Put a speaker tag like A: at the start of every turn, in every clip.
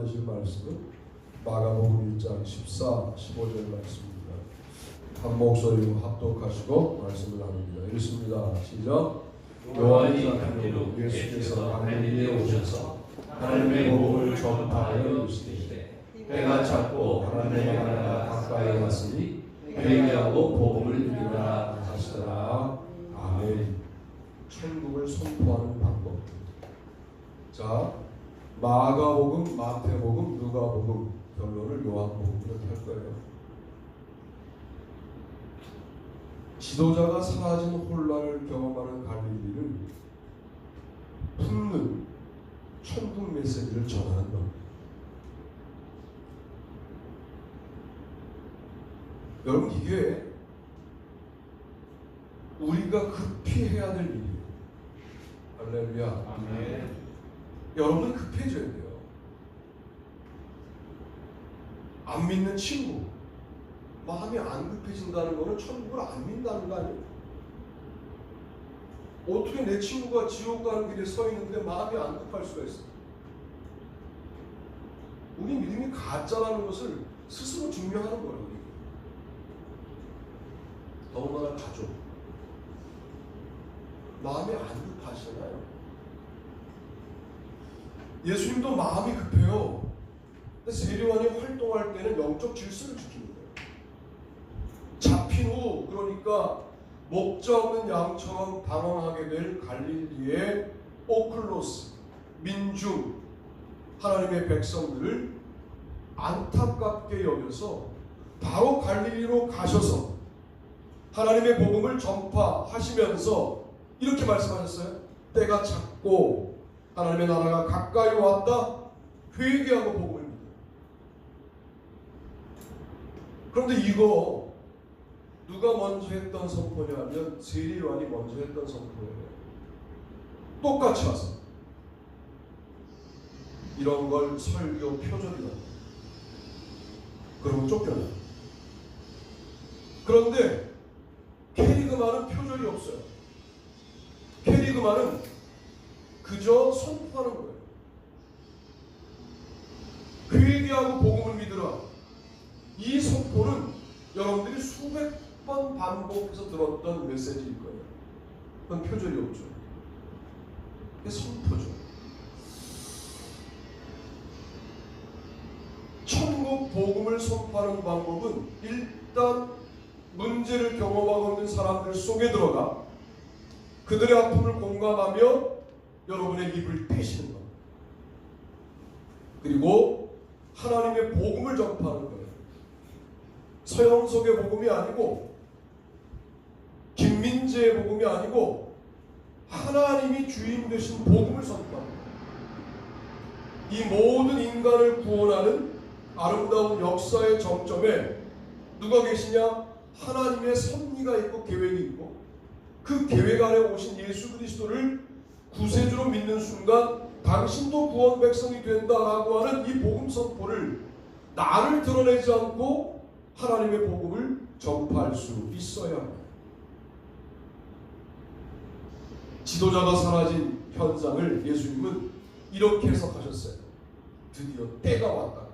A: 받으실 말씀은 마가복음 1장 14, 15절 말씀입니다. 한 목소리로 합독하시고 말씀을 나눕니다. 읽습니다. 시작.
B: 요한이 강제로 예수께서 갈릴리에 오셔서 하나님의 복음을 전파하여 이르시되 때가 찼고 하나님의 나라가 가까이 왔으니 회개하고 복음을 믿으라 하시더라.
A: 아멘. 천국을 선포하는 방법. 자, 마가복음, 마태복음, 누가복음, 결론을 요한복음으로 할 거예요. 지도자가 사라진 혼란을 경험하는 갈릴리를 품는 천국 메시지를 전하는 겁니다. 여러분, 이게 우리가 급히 해야 될 일이에요. 할렐루야.
B: 아멘.
A: 여러분은 급해져야 돼요. 안 믿는 친구, 마음이 안 급해진다는 거는 천국을 안 믿는다는 거 아니에요? 어떻게 내 친구가 지옥 가는 길에 서 있는데 마음이 안 급할 수가 있어? 우리 믿음이 가짜라는 것을 스스로 증명하는 거예요. 더군다나 가족, 마음이 안 급하시잖아요. 예수님도 마음이 급해요. 근데 세례요한이 활동할 때는 영적 질서를 지키는 거예요. 잡힌 후, 그러니까 목자 없는 양처럼 방황하게 될 갈릴리의 오클로스, 민중, 하나님의 백성들을 안타깝게 여겨서 바로 갈릴리로 가셔서 하나님의 복음을 전파하시면서 이렇게 말씀하셨어요. 때가 찼고 하나님의 나라가 가까이 왔다. 회개하고 복음을 믿어요. 그런데 이거 누가 먼저 했던 선포냐면 세례요한이 먼저 했던 선포예요. 똑같이 와서 이런 걸 설교 표절이라고. 그러면 쫓겨나요. 그런데 캐리그만은 표절이 없어요. 캐리그만은 그저 선포하는 거예요. 회개하고 복음을 믿으라. 이 선포는 여러분들이 수백 번 반복해서 들었던 메시지일 거예요. 그건 표절이 없죠. 이게 선포죠. 천국 복음을 선포하는 방법은 일단 문제를 경험하고 있는 사람들 속에 들어가 그들의 아픔을 공감하며 여러분의 입을 떼시는 겁니다. 그리고 하나님의 복음을 전파하는 거예요. 서영석의 복음이 아니고 김민재의 복음이 아니고 하나님이 주인 되신 복음을 선포합니다. 이 모든 인간을 구원하는 아름다운 역사의 정점에 누가 계시냐? 하나님의 섭리가 있고 계획이 있고 그 계획 안에 오신 예수 그리스도를 구세주로 믿는 순간 당신도 구원 백성이 된다라고 하는 이 복음 선포를 나를 드러내지 않고 하나님의 복음을 전파할 수 있어야 합니다. 지도자가 사라진 현상을 예수님은 이렇게 해석하셨어요. 드디어 때가 왔다.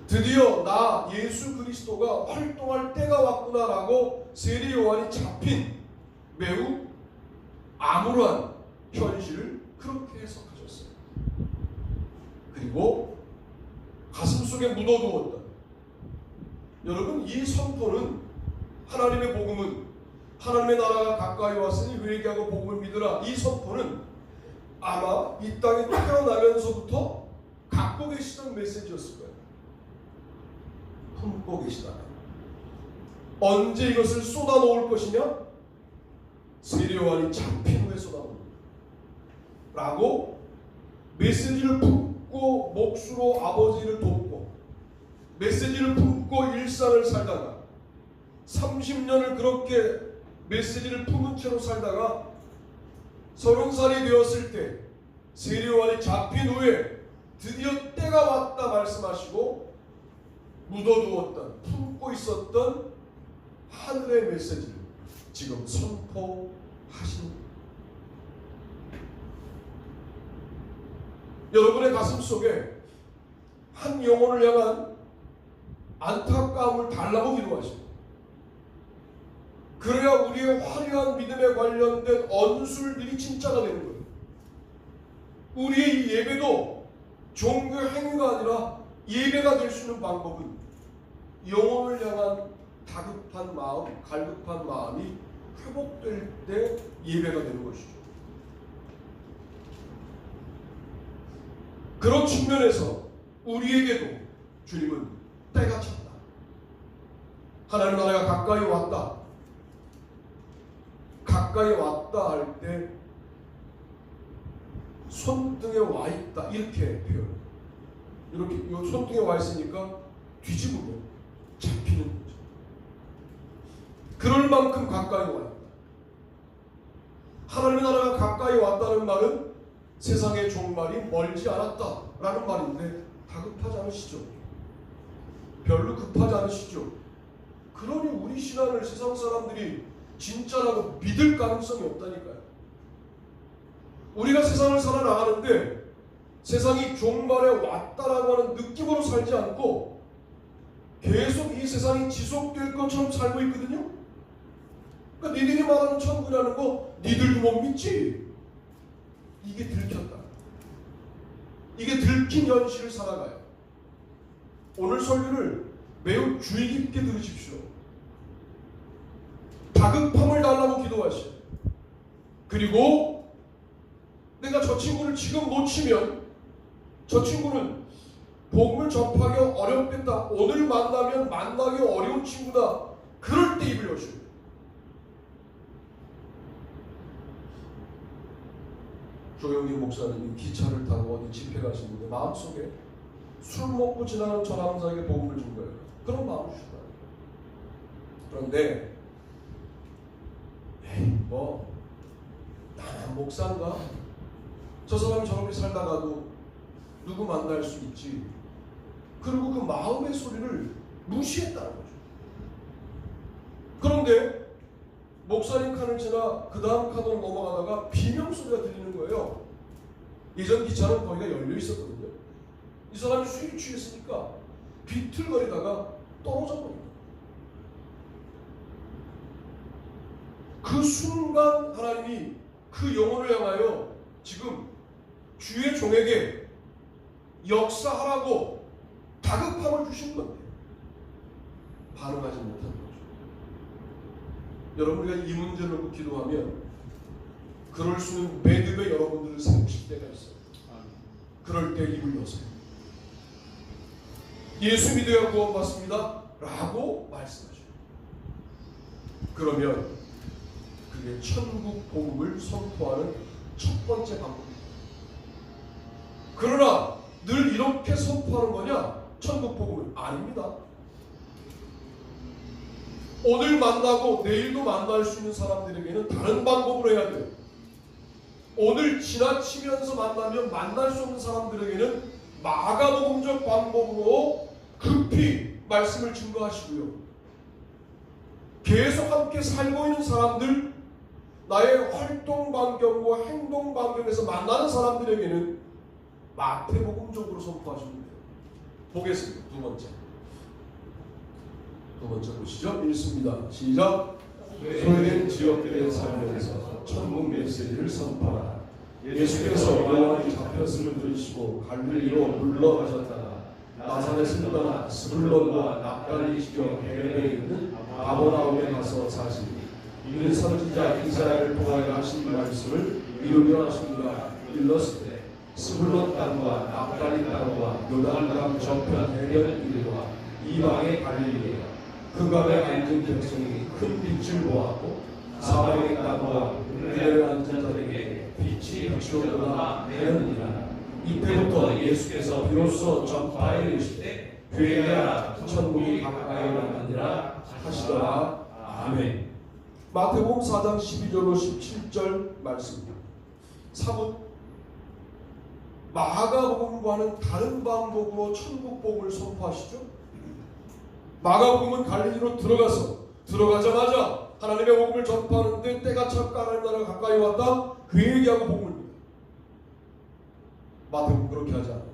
A: 드디어 나 예수 그리스도가 활동할 때가 왔구나라고 세례요한이 잡힌 매우 암울한 현실을 그렇게 해석하셨어요. 그리고 가슴속에 묻어두었다. 여러분, 이 선포는 하나님의 복음은 하나님의 나라가 가까이 왔으니 회개하고 복음을 믿으라. 이 선포는 아마 이 땅에 태어나면서부터 갖고 계시던 메시지였을 거예요. 품고 계시다가 언제 이것을 쏟아놓을 것이냐? 세례요한이 잡힌 후에 쏟아놓는다 라고 메시지를 품고 몫으로 아버지를 돕고 메시지를 품고 일상을 살다가 30년을 그렇게 메시지를 품은 채로 살다가 30살이 되었을 때 세례요한이 잡힌 후에 드디어 때가 왔다 말씀하시고 묻어두었던, 품고 있었던 하늘의 메시지를 지금 선포하신 여러분의 가슴 속에 한 영혼을 향한 안타까움을 달라고 기도하십니다. 그래야 우리의 화려한 믿음에 관련된 언술들이 진짜가 되는 거예요. 우리의 이 예배도 종교 행위가 아니라 예배가 될 수 있는 방법은 영혼을 향한 다급한 마음, 갈급한 마음이 회복될 때 예배가 되는 것이죠. 그런 측면에서 우리에게도 주님은 때가 찼다. 하나님 나라가 가까이 왔다. 가까이 왔다 할 때 손등에 와 있다 이렇게 표현. 이렇게 이 손등에 와 있으니까 뒤집으면 잡히는 거죠. 그럴 만큼 가까이 와 있다. 하나님의 나라가 가까이 왔다는 말은 세상의 종말이 멀지 않았다라는 말인데 다급하지 않으시죠? 별로 급하지 않으시죠? 그러니 우리 신앙을 세상 사람들이 진짜라고 믿을 가능성이 없다니까요. 우리가 세상을 살아나가는데 세상이 종말에 왔다라고 하는 느낌으로 살지 않고 계속 이 세상이 지속될 것처럼 살고 있거든요. 그러니까 니들이 말하는 천국이라는 거 니들도 못 믿지. 이게 들켰다. 이게 들킨 현실을 살아가요. 오늘 설교를 매우 주의 깊게 들으십시오. 다급함을 달라고 기도하시오. 그리고 내가 저 친구를 지금 놓치면 저 친구는 복음을 접하기 어렵겠다. 오늘 만나면 만나기 어려운 친구다. 그럴 때 입을 여시오. 조영기 목사님이 기차를 타고 어디 집회 가시는데 마음속에 술 먹고 지나는 저 남자에게 복음을 준 거예요. 그런 마음을 주시다. 그런데 나는 목사인가? 저 사람이 저렇게 살다가도 누구 만날 수 있지. 그리고 그 마음의 소리를 무시했다는 거죠. 그런데 목사님 칸을 지나 그 다음 칸으로 넘어가다가 비명소리가 들리는 거예요. 예전 기차는 거기가 열려 있었거든요. 이 사람이 술이 취했으니까 비틀거리다가 떨어져 버립니다. 그 순간 하나님이 그 영혼을 향하여 지금 주의 종에게 역사하라고 다급함을 주신 건데 반응하지 못한 거죠. 여러분, 우리가 이 문제를 놓고 기도하면 그럴 수 있는 매듭에 여러분들을 세우실 때가 있어요. 그럴 때 입을 여세요. 예수 믿어야 구원받습니다 라고 말씀하셔요. 그러면 그게 천국 복음을 선포하는 첫 번째 방법입니다. 그러나 늘 이렇게 선포하는 거냐? 천국 복음은 아닙니다. 오늘 만나고 내일도 만날 수 있는 사람들에게는 다른 방법으로 해야 돼요. 오늘 지나치면서 만나면 만날 수 없는 사람들에게는 마가복음적 방법으로 급히 말씀을 증거하시고요. 계속 함께 살고 있는 사람들, 나의 활동 반경과 행동 반경에서 만나는 사람들에게는 마태복음적으로 선포하시면 돼요. 보겠습니다. 두 번째 보시죠. 읽습니다. 시작.
B: 소외된 지역들에 살면서 천국 메시지를 선포하라. 예수께서 요한이 잡혔음을 들으시고 갈릴리로 물러가셨다가 나사렛을 떠나 스불론과 납달리 지경 해변에 있는 가버나움에 가서 사시니 이는 선지자 이사야를 통하여 하신 말씀을 이루려 하심과 일렀으되 스불론 땅과 납달리 땅과 요단강 저편 해변 이르와 이방의 갈릴리에 그 강에 앉은 백성이 큰 빛을 보았고 사방의 땅과 그들에 앉은 자들에게 빛이 비추어나 내렸느니라. 이때부터 예수께서 비로소 전파에 이르시되 회개하라 천국이 가까이 왔느니라 하시더라. 아멘.
A: 마태복음 4장 12절로 17절 말씀입니다. 사뭇 마가복음과는 다른 방법으로 천국 복음을 선포하시죠. 마가복음은 갈릴리로 들어가자마자 하나님의 복음을 전파하는데 때가 찼고 하나님 나라가 가까이 왔다 그 얘기하고 복음을 믿어요. 마태복음 그렇게 하지 않아요.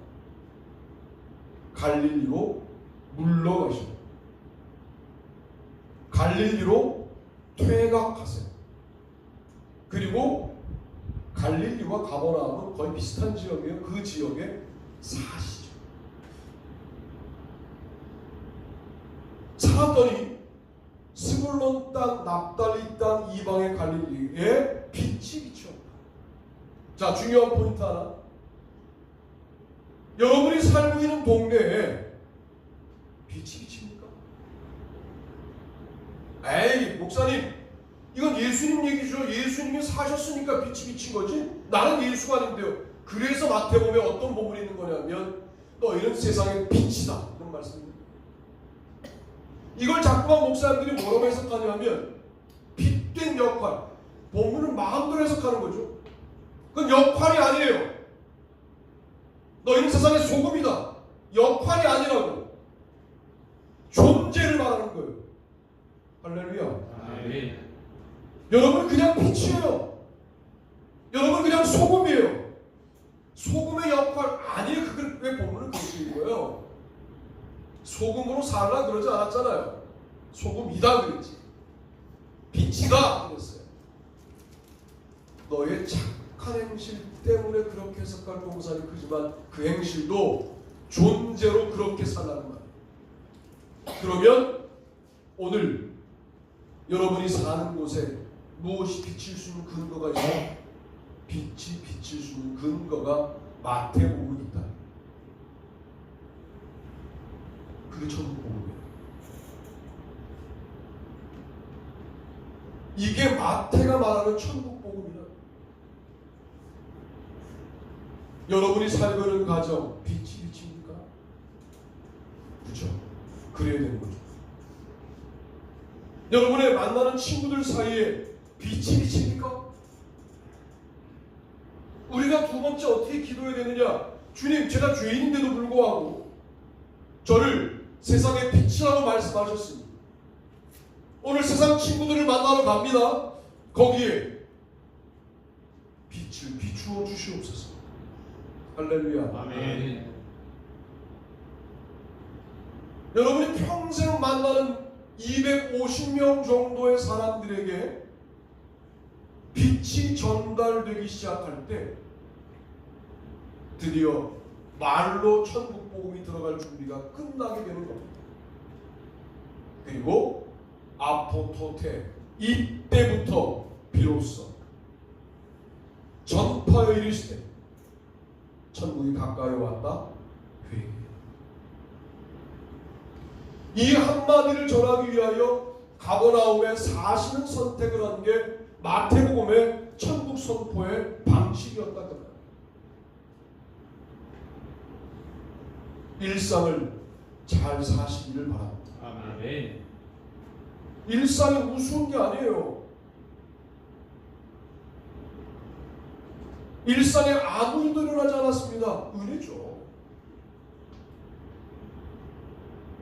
A: 갈릴리로 물러가시오. 갈릴리로 퇴각하세요. 그리고 갈릴리와 가버나움은 거의 비슷한 지역이에요. 그 지역에 사시죠. 살았더니 스불론 땅, 납달리 땅, 이방의 갈릴리에 빛이 비추었다. 자, 중요한 포인트 하나. 여러분이 살고 있는 동네에 빛이 비칩니까? 에이, 목사님, 이건 예수님 얘기죠. 예수님이 사셨으니까 빛이 비친 거지. 나는 예수가 아닌데요. 그래서 마태복음에 어떤 부분이 있는 거냐면 너희는 세상의 빛이다, 이런 말씀입니다. 이걸 자꾸만 목사님들이 뭐라고 해석하냐면 빛된 역할, 본문을 마음대로 해석하는 거죠. 그건 역할이 아니에요. 너희는 세상의 소금이다. 역할이 아니라고. 존재를 말하는 거예요. 할렐루야.
B: 아멘.
A: 여러분 그냥 빛이에요. 여러분 그냥 소금이에요. 소금의 역할 아니에요. 그걸 왜 본문을 그렇게 읽어요? 소금으로 살라 그러지 않았잖아요. 소금이다 그랬지. 빛이다 그랬어요. 너의 착한 행실 때문에 그렇게 해석할 공산이 크지만 그 행실도 존재로 그렇게 살라는 말이에요. 그러면 오늘 여러분이 사는 곳에 무엇이 비칠 수 있는 근거가 있어요? 빛이 비칠 수 있는 근거가 마태복음에 있다. 그게 천국복음이에요. 이게 마태가 말하는 천국복음이다. 여러분이 살고 있는 가정 빛이 비칩니까? 그렇죠. 그래야 되는 거죠. 여러분의 만나는 친구들 사이에 빛이 비칩니까? 우리가 두 번째 어떻게 기도해야 되느냐? 주님, 제가 죄인인데도 불구하고 저를 세상의 빛이라고 말씀하셨습니다. 오늘 세상 친구들을 만나러 갑니다. 거기에 빛을 비추어 주시옵소서. 할렐루야.
B: 아멘.
A: 여러분이 평생 만나는 250명 정도의 사람들에게 빛이 전달되기 시작할 때 드디어 말로 천국 복음이 들어갈 준비가 끝나게 되는 겁니다. 그리고 아포토테, 이때부터 비로소 전파에 이르시되 천국이 가까이 왔다 회개해라. 이 한마디를 전하기 위하여 가버나움에 사시는 선택을 한 게 마태복음의 천국 선포의 방식이었다. 일상을 잘 사시기를 바랍니다.
B: 아멘.
A: 일상이 우스운 게 아니에요. 일상에 아무 일도 일어나지 않았습니다. 은혜죠.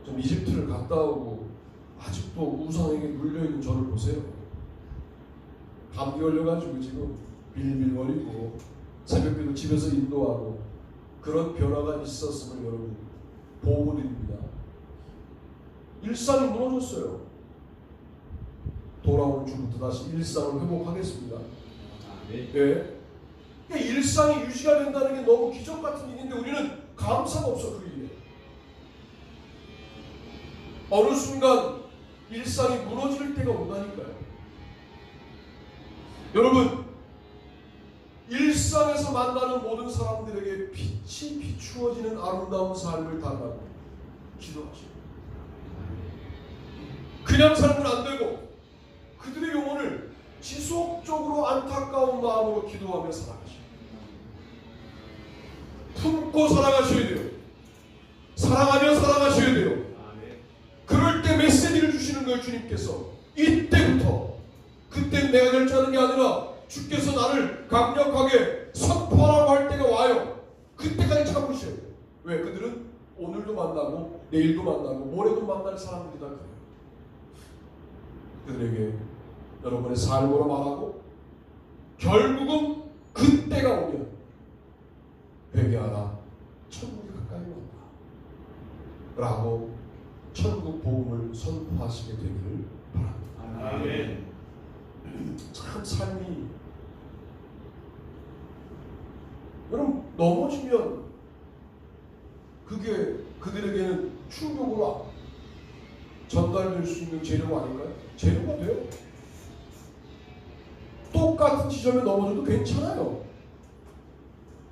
A: 좀 이집트를 갔다 오고 아직도 우상에게 물려있는 저를 보세요. 감기 걸려가지고 지금 빌빌거리고 새벽기도 집에서 인도하고 그런 변화가 있었음을 여러분 보고드립니다. 일상이 무너졌어요. 돌아오는 주부터 다시 일상을 회복하겠습니다. 네. 일상이 유지가 된다는 게 너무 기적 같은 일인데 우리는 감사가 없어 그 일에. 어느 순간 일상이 무너질 때가 온다니까요. 여러분, 일상에서 만나는 모든 사람들에게 빛이 비추어지는 아름다운 삶을 달라고 기도하시오. 그냥 살면 안 되고 그들의 영혼을 지속적으로 안타까운 마음으로 기도하며 살아가시오. 품고 살아가셔야 돼요. 사랑하며 살아가셔야 돼요. 그럴 때 메시지를 주시는 거예요. 주님께서 이때부터. 그때는 내가 결정하는 게 아니라 주께서 나를 강력하게 선포하라고 할 때가 와요. 그때까지 참으셔야 돼요. 왜? 그들은 오늘도 만나고 내일도 만나고 모레도 만날 사람들이다 그래요. 그들에게 여러분의 삶으로 말하고 결국은 그때가 오면 회개하라, 천국이 가까이 왔다 라고 천국 복음을 선포하시게 되기를 바랍니다.
B: 아멘.
A: 참 삶이, 여러분, 넘어지면 그게 그들에게는 충격으로 전달될 수 있는 재료가 아닌가요? 재료가 돼요. 똑같은 지점에 넘어져도 괜찮아요.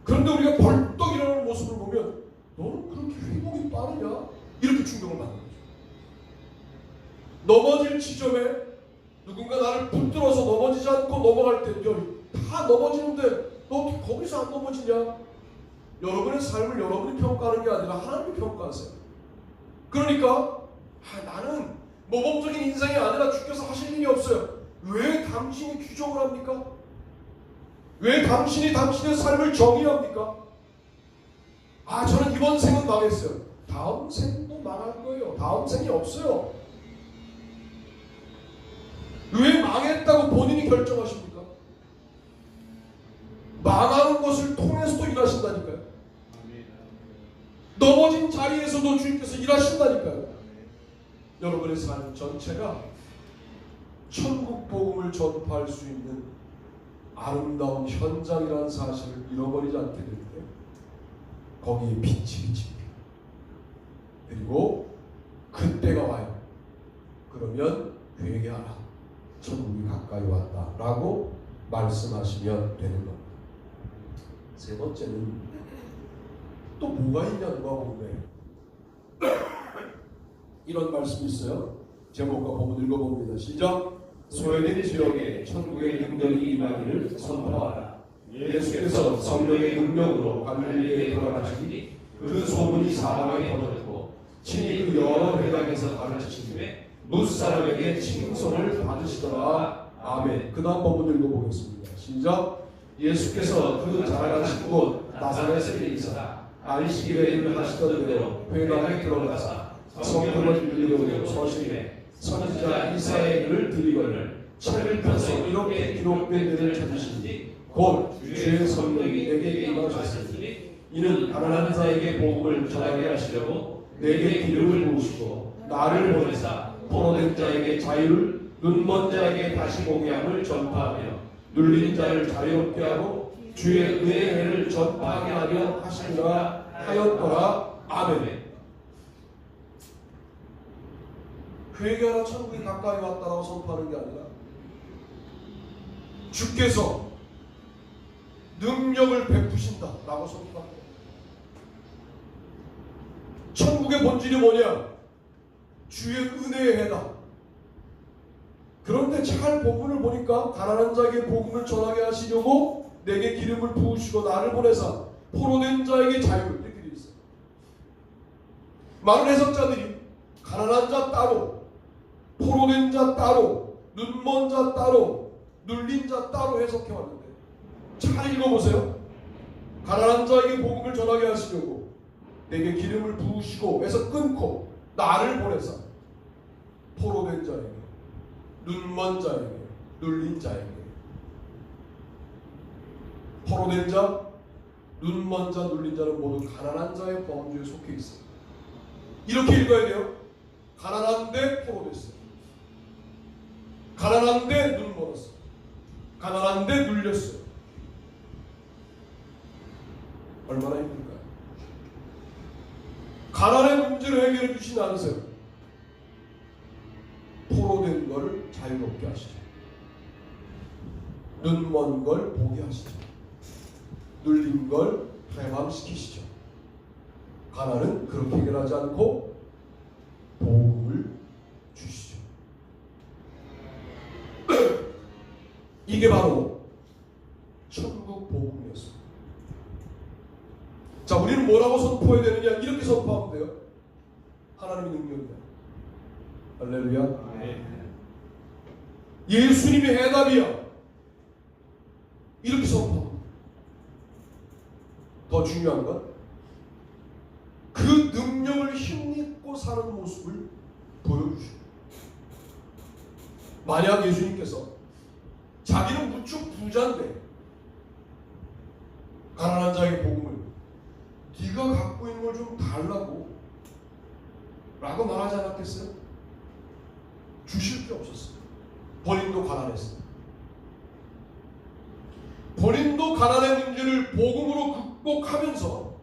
A: 그런데 우리가 벌떡 일어나는 모습을 보면 너는 그렇게 회복이 빠르냐? 이렇게 충격을 받는 거죠. 넘어질 지점에 누군가 나를 붙들어서 넘어지지 않고 넘어갈 때 다 넘어지는데 너 어떻게 거기서 안 넘어지냐? 여러분의 삶을 여러분이 평가하는 게 아니라 하나님이 평가하세요. 그러니까 나는 모범적인 인생이 아니라 주께서 하실 일이 없어요. 왜 당신이 규정을 합니까? 왜 당신이 당신의 삶을 정의합니까? 저는 이번 생은 망했어요. 다음 생도 망할 거예요. 다음 생이 없어요. 왜 망했다고 본인이 결정하십니까? 망하는 것을 통해서도 일하신다니까요. 넘어진 자리에서도 주님께서 일하신다니까요. 여러분의 삶 전체가 천국 복음을 전파할 수 있는 아름다운 현장이라는 사실을 잃어버리지 않게 될 때 거기에 빛이 비칩니다. 그리고 그때가 와요. 그러면 회개하라, 천국이 가까이 왔다 라고 말씀하시면 되는 겁니다. 세 번째는 또 뭐가 있냐, 누가복음에 이런 말씀이 있어요. 제목과 본문 읽어봅니다. 시작.
C: 소외된 지역에 천국의 능력이 임하기를 선포하라. 예수께서 성령의 능력으로 갈릴리에 돌아가시니 그 소문이 사방에 퍼졌고 친히 그 여러 회당에서 가르치시되 무사람에게 칭송을 받으시더라.
A: 아멘. 그 다음 본문 읽어보겠습니다. 시작.
C: 예수께서 그 자라나신 곳 나사렛에 있사 안식일에 일을 하시던 대로 회당에 들어가사 성경을 읽으려고 서심해 선지자 이사야의 글을 들이거늘 책을 펴서 이렇게 기록된 일을 찾으시니 곧 주의 성령이 내게 임하셨으니 이는 가난한 자에게 복음을 전하게 하시려고 내게 기름을 부으시고 나를 보내사 포로된 자에게 자유를, 눈먼 자에게 다시 보게 함을 전파하며 눌린 자를 자유롭게 하고 주의 은혜의 해를 전파하게 하려 하시리라 하였더라. 아멘.
A: 회개하라, 천국이 가까이 왔다라고 선포하는 게 아니라 주께서 능력을 베푸신다라고 선포합니다. 천국의 본질이 뭐냐? 주의 은혜의 해다. 그런데 잘 본문을 보니까 가난한 자에게 복음을 전하게 하시려고 내게 기름을 부으시고 나를 보내사 포로된 자에게 자유를, 이렇게 되어 있어요. 많은 해석자들이 가난한 자 따로, 포로된 자 따로, 눈먼 자 따로, 눌린 자 따로 해석해 왔는데 잘 읽어보세요. 가난한 자에게 복음을 전하게 하시려고 내게 기름을 부으시고 해서 끊고 나를 보내사 포로된 자에게, 눈먼 자에게, 눌린 자에게. 포로된 자, 눈먼 자, 눌린 자는 모두 가난한 자의 범주에 속해 있어요. 이렇게 읽어야 돼요. 가난한데 포로됐어요. 가난한데 눈 멀었어요. 가난한데 눌렸어요. 얼마나 힘들까요? 가난의 문제를 해결해 주시지 않으세요. 포로된 걸 자유롭게 하시죠. 눈먼 걸 보게 하시죠. 눌린 걸 해방시키시죠. 가난은 그렇게 해결하지 않고 복음을 주시죠. 이게 바로 천국 복음이었습니다. 자, 우리는 뭐라고 선포해야 되느냐? 이렇게 선포하면 돼요. 하나님의 능력이다. 할렐루야. 예수님이 해답이야. 이렇게 선포합니다. 더 중요한 건 그 능력을 힘입고 사는 모습을 보여주시고, 만약 예수님께서 자기는 무척 부자인데 가난한 자에게 복음을, 네가 갖고 있는 걸 좀 달라고 라고 말하지 않았겠어요? 주실 게 없었어요. 본인도 가난했어요. 본인도 가난의 문제를 복음으로 극복하면서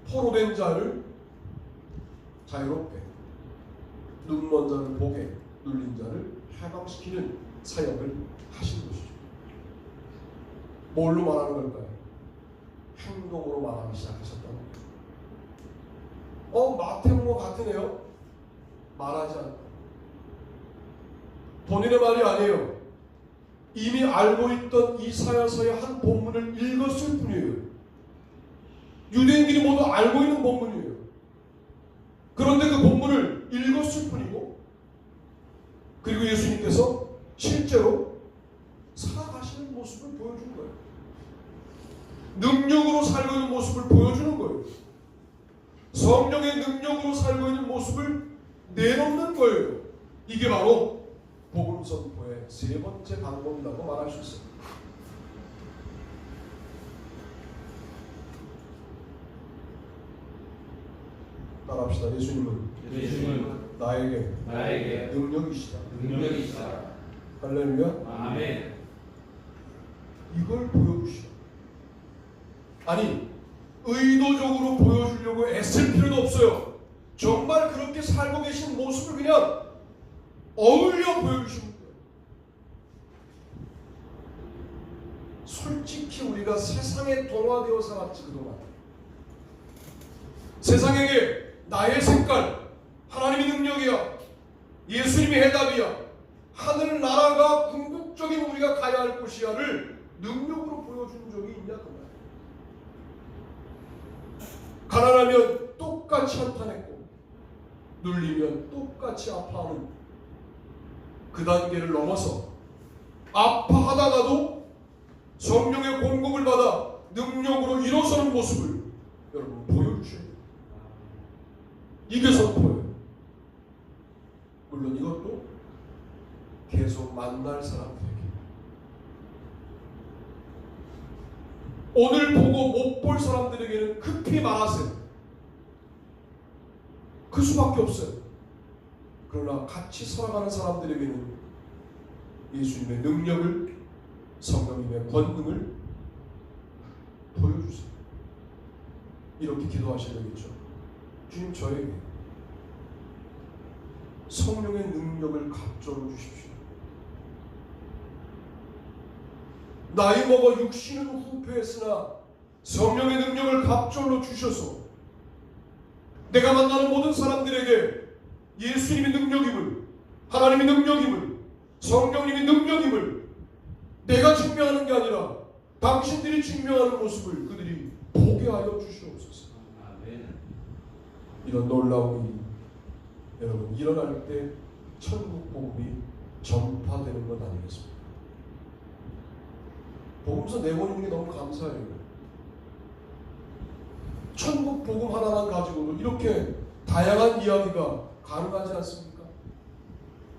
A: 포로된 자를 자유롭게, 눈먼 자를 보게, 눌린 자를 해방시키는 사역을 하신 것이죠. 뭘로 말하는 걸까요? 행동으로 말하기 시작하셨다는 거예요. 마태복음 같으네요. 말하지 않고. 본인의 말이 아니에요. 이미 알고 있던 이사야서의 한 본문을 읽었을 뿐이에요. 유대인들이 모두 알고 있는 본문이에요. 그런데 그 본문을 읽었을 뿐이고, 그리고 예수님께서 실제로 살아가시는 모습을 보여준 거예요. 능력으로 살고 있는 모습을 보여주는 거예요. 성령의 능력으로 살고 있는 모습을 내놓는 거예요. 이게 바로 복음 선포의 세 번째 방법이라고 말할 수 있어요. 따라합시다. 예수님은 나에게 능력이시다. 할렐루야.
B: 아멘.
A: 이걸 보여주시오. 아니, 의도적으로 보여주려고 애쓸 필요도 없어요. 정말 그렇게 살고 계신 모습을 그냥 어울려 보여주시는 거예요. 솔직히 우리가 세상에 동화되어 살았지 그동안. 세상에게 나의 색깔, 하나님의 능력이야, 예수님의 해답이야, 하늘나라가 궁극적인 우리가 가야 할 곳이야를 능력으로 보여준 적이 있냐 그 말. 가난하면 똑같이 한탄했고 눌리면 똑같이 아파하는 그 단계를 넘어서 아파하다가도 성령의 공급을 받아 능력으로 일어서는 모습을 여러분 보여주셔야 돼요. 이게 선포예요. 물론 이것도 계속 만날 사람들에게, 오늘 보고 못 볼 사람들에게는 급히 말하세요. 그 수밖에 없어요. 그러나 같이 살아가는 사람들에게는 예수님의 능력을, 성령님의 권능을 보여주세요. 이렇게 기도하셔야 되겠죠. 주님, 저에게 성령의 능력을 갑절로 주십시오. 나이 먹어 육신은 후패했으나 성령의 능력을 갑절로 주셔서 내가 만나는 모든 사람들에게 예수님의 능력임을, 하나님의 능력임을, 성령님의 능력임을 내가 증명하는 게 아니라 당신들이 증명하는 모습을 그들이 보게 하여 주시옵소서. 이런 놀라운 일이 여러분 일어날 때 천국 복음이 전파되는 것 아니겠습니까? 복음서 내보내는 게 너무 감사해요. 천국 복음 하나만 가지고도 이렇게 다양한 이야기가 가능하지 않습니까?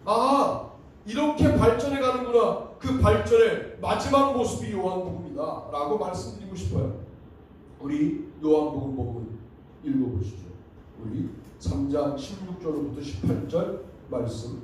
A: 아, 이렇게 발전해 가는구나. 그 발전의 마지막 모습이 요한복음이다 라고 말씀드리고 싶어요. 우리 요한복음 본문 읽어보시죠. 우리 3장 16절부터 18절 말씀.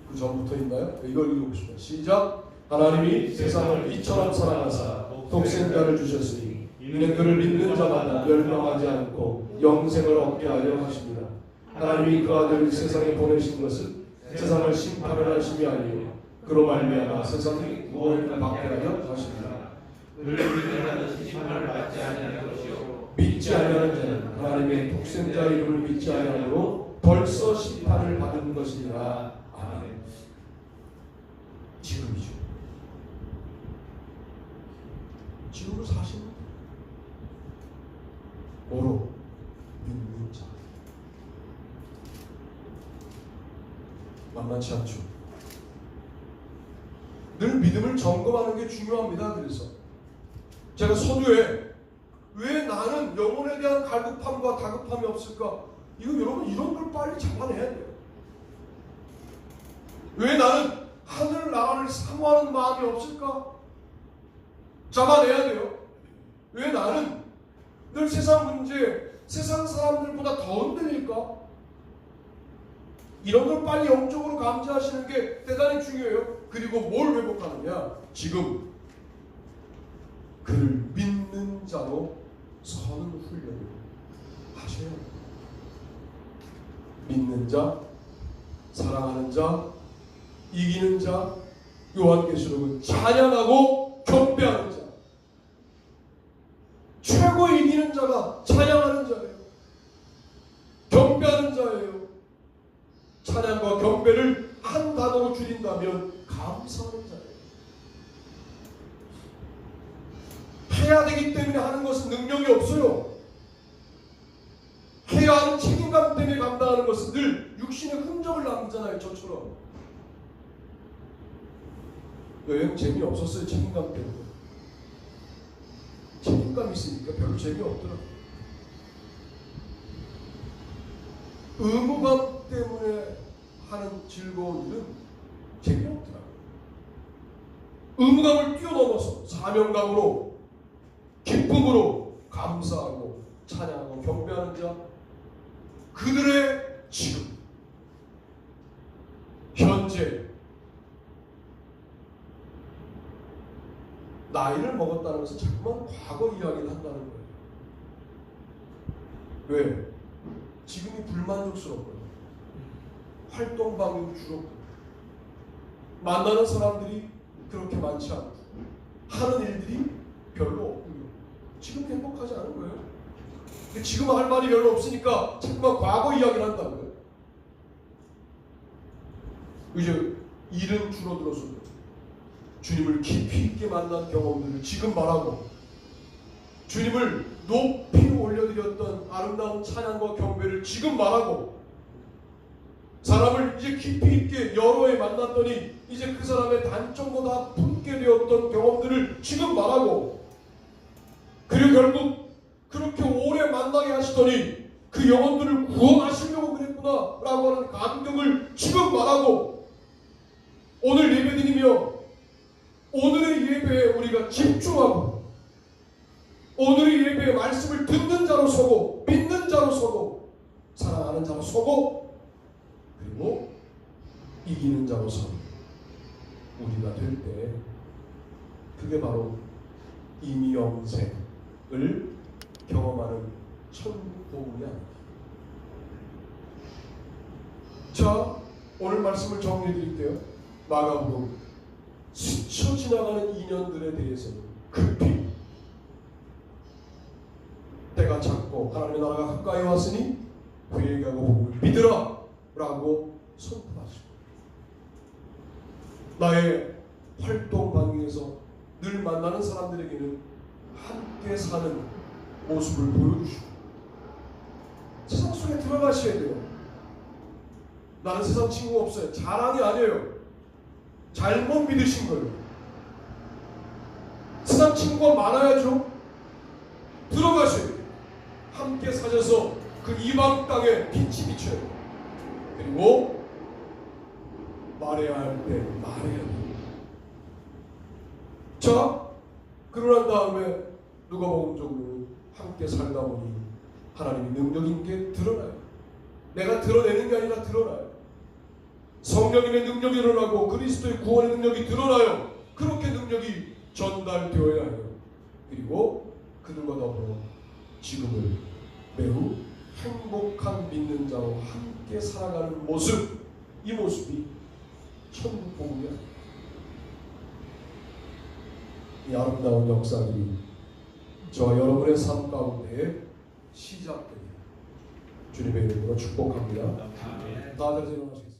A: 그 전부터 있나요? 이걸 읽어보시죠. 시작. 하나님이 세상을 이처럼 사랑하사 독생자를 주셨으니 이는 그를 믿는 자마다 멸망하지 않고 영생을 얻게 하려 하십니다. 하나님이 그 아들을 세상에 보내신 것은 세상을 심판을 하심이 아니요 그로 말미암아 세상이 구원을 받게 하려 하십니다.
B: 그를 믿는 자는 심판을 받지 아니하는 것이요
C: 믿지 아니하는 자는 하나님의 독생자 이름을 믿지 아니하므로 벌써 심판을 받은 것이니라. 아멘.
A: 지금이죠. 지금으로 사시는 오로 믿는 자. 만만치 않죠. 늘 믿음을 점검하는 게 중요합니다. 그래서 제가 서두에 왜 나는 영혼에 대한 갈급함과 다급함이 없을까? 이거 여러분 이런 걸 빨리 잡아내야 돼요. 왜 나는 하늘 나라를 사모하는 마음이 없을까? 잡아내야 돼요. 왜 나는 늘 세상 문제, 세상 사람들보다 더 흔들릴까? 이런 걸 빨리 영적으로 감지하시는 게 대단히 중요해요. 그리고 뭘 회복하느냐? 지금 그를 믿는 자로 서는 훈련을 하셔야 합니다. 믿는 자, 사랑하는 자, 이기는 자, 요한계시록은 찬양하고 경배하는 자. 최고 이기는 자가 찬양하는 자예요. 경배하는 자예요. 찬양과 경배를 한 단어로 줄인다면 감사하는 자예요. 해야 되기 때문에 하는 것은 능력이 없어요. 해야 하는 책임감 때문에 감당하는 것은 늘 육신의 흔적을 남기잖아요. 저처럼. 여행 재미없었어요. 책임감 때문에. 책임감 있으니까 별로 재미없더라고요. 의무감 때문에 하는 즐거운 일은 재미없더라고요. 의무감을 뛰어넘어서 사명감으로 기쁨으로 감사하고 찬양하고 경배하는 자, 그들의 지금 현재 나이를 먹었다는 것은 자꾸만 과거 이야기를 한다는 거예요. 왜? 지금이 불만족스럽고요. 활동 방향이 줄었고 만나는 사람들이 그렇게 많지 않고 하는 일들이 별로 없고요. 지금 행복하지 않은 거예요. 근데 지금 할 말이 별로 없으니까 자꾸만 과거 이야기를 한다는 거예요. 이제 일은 줄어들어서 주님을 깊이 있게 만난 경험들을 지금 말하고 주님을 높이 올려드렸던 아름다운 찬양과 경배를 지금 말하고 사람을 이제 깊이 있게 여러 해 만났더니 이제 그 사람의 단점보다 품게 되었던 경험들을 지금 말하고 그리고 결국 그렇게 오래 만나게 하시더니 그 영혼들을 구원하시려고 그랬구나 라고 하는 감격을 지금 말하고 오늘 예배드리며 오늘의 예배에 우리가 집중하고 오늘의 예배에 말씀을 듣는 자로 서고 믿는 자로 서고 사랑하는 자로 서고 그리고 이기는 자로 서고 우리가 될 때 그게 바로 임영생을 경험하는 천국 복음이 아닙니다. 자, 오늘 말씀을 정리해 드릴게요. 마가복음 스쳐 지나가는 인연들에 대해서는 급히 때가 찼고 하나님의 나라가 가까이 왔으니 회개하고 복음을 믿으라 라고 선포하시고 나의 활동 방향에서 늘 만나는 사람들에게는 함께 사는 모습을 보여주시고 세상 속에 들어가셔야 돼요. 나는 세상 친구가 없어요. 자랑이 아니에요. 잘못 믿으신 거예요. 세상 친구가 많아야죠. 들어가셔야 돼요. 함께 사셔서 그 이방 땅에 빛이 비쳐야 돼요. 그리고 말해야 할 때 말해야 돼요. 자, 그러고 난 다음에 누가복음적으로 함께 살다 보니 하나님의 능력인 게 드러나요. 내가 드러내는 게 아니라 드러나요. 성령님의 능력이 일어나고 그리스도의 구원의 능력이 드러나요. 그렇게 능력이 전달되어야 해요. 그리고 그들과 더불어 지금을 매우 행복한 믿는 자로 함께 살아가는 모습, 이 모습이 천국 복음이야. 이 아름다운 역사들이 저와 여러분의 삶 가운데 시작됩니다. 주님의 이름으로 축복합니다. 다 자리에서 일어나시겠습니다.